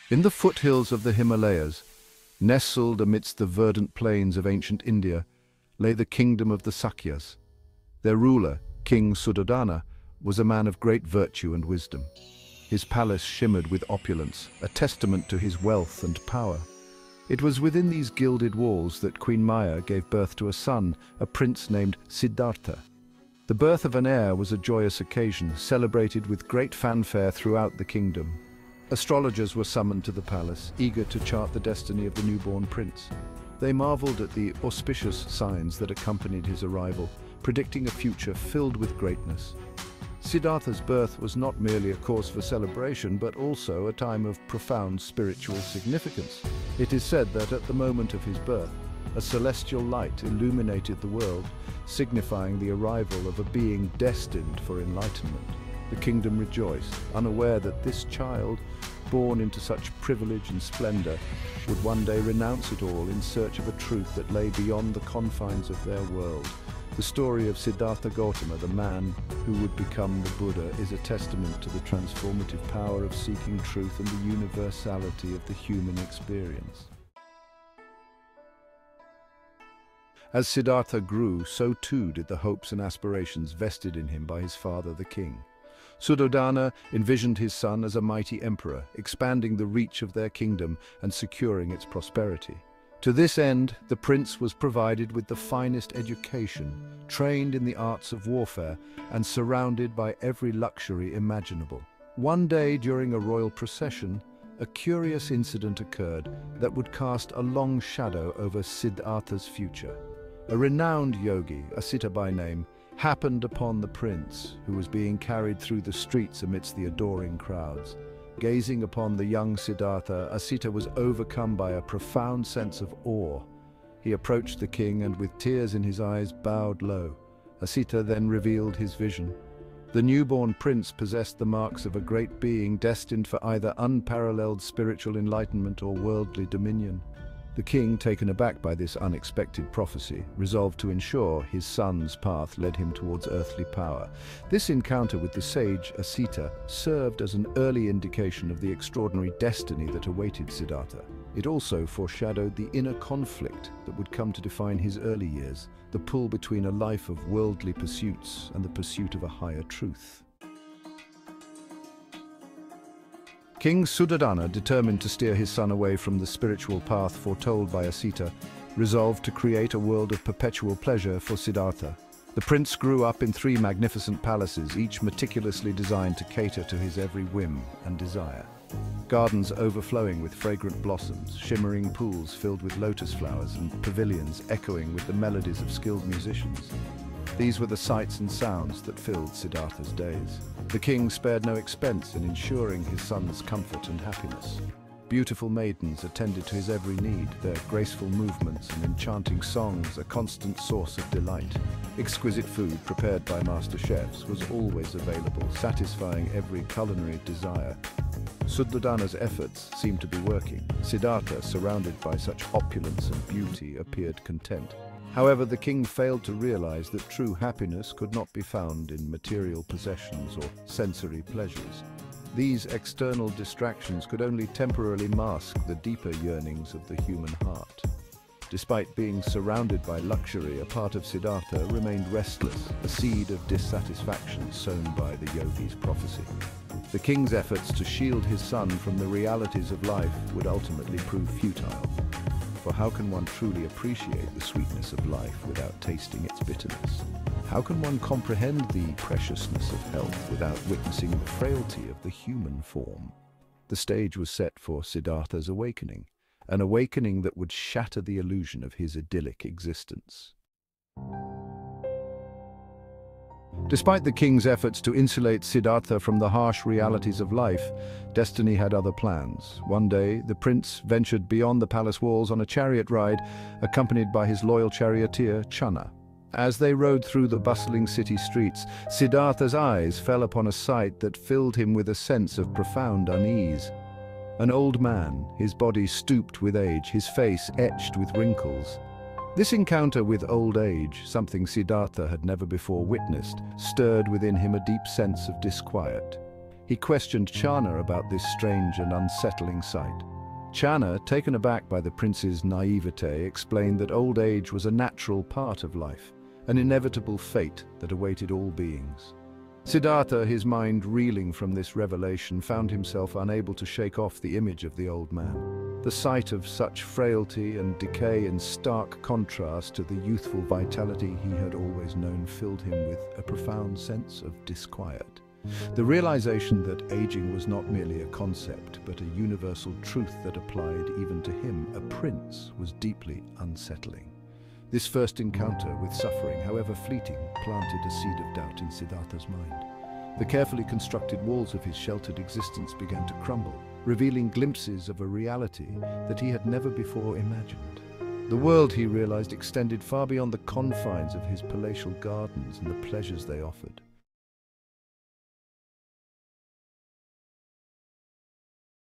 In the foothills of the Himalayas, nestled amidst the verdant plains of ancient India, lay the kingdom of the Sakyas. Their ruler, King Suddhodana, was a man of great virtue and wisdom. His palace shimmered with opulence, a testament to his wealth and power. It was within these gilded walls that Queen Maya gave birth to a son, a prince named Siddhartha. The birth of an heir was a joyous occasion, celebrated with great fanfare throughout the kingdom. Astrologers were summoned to the palace, eager to chart the destiny of the newborn prince. They marveled at the auspicious signs that accompanied his arrival, predicting a future filled with greatness. Siddhartha's birth was not merely a cause for celebration, but also a time of profound spiritual significance. It is said that at the moment of his birth, a celestial light illuminated the world, signifying the arrival of a being destined for enlightenment. The kingdom rejoiced, unaware that this child, born into such privilege and splendor, would one day renounce it all in search of a truth that lay beyond the confines of their world. The story of Siddhartha Gautama, the man who would become the Buddha, is a testament to the transformative power of seeking truth and the universality of the human experience. As Siddhartha grew, so too did the hopes and aspirations vested in him by his father, the king. Suddhodana envisioned his son as a mighty emperor, expanding the reach of their kingdom and securing its prosperity. To this end, the prince was provided with the finest education, trained in the arts of warfare, and surrounded by every luxury imaginable. One day, during a royal procession, a curious incident occurred that would cast a long shadow over Siddhartha's future. A renowned yogi, Asita by name, happened upon the prince, who was being carried through the streets amidst the adoring crowds. Gazing upon the young Siddhartha, Asita was overcome by a profound sense of awe. He approached the king and with tears in his eyes bowed low. Asita then revealed his vision. The newborn prince possessed the marks of a great being destined for either unparalleled spiritual enlightenment or worldly dominion. The king, taken aback by this unexpected prophecy, resolved to ensure his son's path led him towards earthly power. This encounter with the sage Asita served as an early indication of the extraordinary destiny that awaited Siddhartha. It also foreshadowed the inner conflict that would come to define his early years, the pull between a life of worldly pursuits and the pursuit of a higher truth. King Suddhodana, determined to steer his son away from the spiritual path foretold by Asita, resolved to create a world of perpetual pleasure for Siddhartha. The prince grew up in 3 magnificent palaces, each meticulously designed to cater to his every whim and desire. Gardens overflowing with fragrant blossoms, shimmering pools filled with lotus flowers, and pavilions echoing with the melodies of skilled musicians. These were the sights and sounds that filled Siddhartha's days. The king spared no expense in ensuring his son's comfort and happiness. Beautiful maidens attended to his every need, their graceful movements and enchanting songs a constant source of delight. Exquisite food prepared by master chefs was always available, satisfying every culinary desire. Suddhodana's efforts seemed to be working. Siddhartha, surrounded by such opulence and beauty, appeared content. However, the king failed to realize that true happiness could not be found in material possessions or sensory pleasures. These external distractions could only temporarily mask the deeper yearnings of the human heart. Despite being surrounded by luxury, a part of Siddhartha remained restless, a seed of dissatisfaction sown by the yogi's prophecy. The king's efforts to shield his son from the realities of life would ultimately prove futile. For how can one truly appreciate the sweetness of life without tasting its bitterness? How can one comprehend the preciousness of health without witnessing the frailty of the human form? The stage was set for Siddhartha's awakening, an awakening that would shatter the illusion of his idyllic existence. Despite the king's efforts to insulate Siddhartha from the harsh realities of life, destiny had other plans. One day, the prince ventured beyond the palace walls on a chariot ride, accompanied by his loyal charioteer, Channa. As they rode through the bustling city streets, Siddhartha's eyes fell upon a sight that filled him with a sense of profound unease. An old man, his body stooped with age, his face etched with wrinkles. This encounter with old age, something Siddhartha had never before witnessed, stirred within him a deep sense of disquiet. He questioned Channa about this strange and unsettling sight. Channa, taken aback by the prince's naivete, explained that old age was a natural part of life, an inevitable fate that awaited all beings. Siddhartha, his mind reeling from this revelation, found himself unable to shake off the image of the old man. The sight of such frailty and decay in stark contrast to the youthful vitality he had always known filled him with a profound sense of disquiet. The realization that aging was not merely a concept, but a universal truth that applied even to him, a prince, was deeply unsettling. This first encounter with suffering, however fleeting, planted a seed of doubt in Siddhartha's mind. The carefully constructed walls of his sheltered existence began to crumble, revealing glimpses of a reality that he had never before imagined. The world, he realized, extended far beyond the confines of his palatial gardens and the pleasures they offered.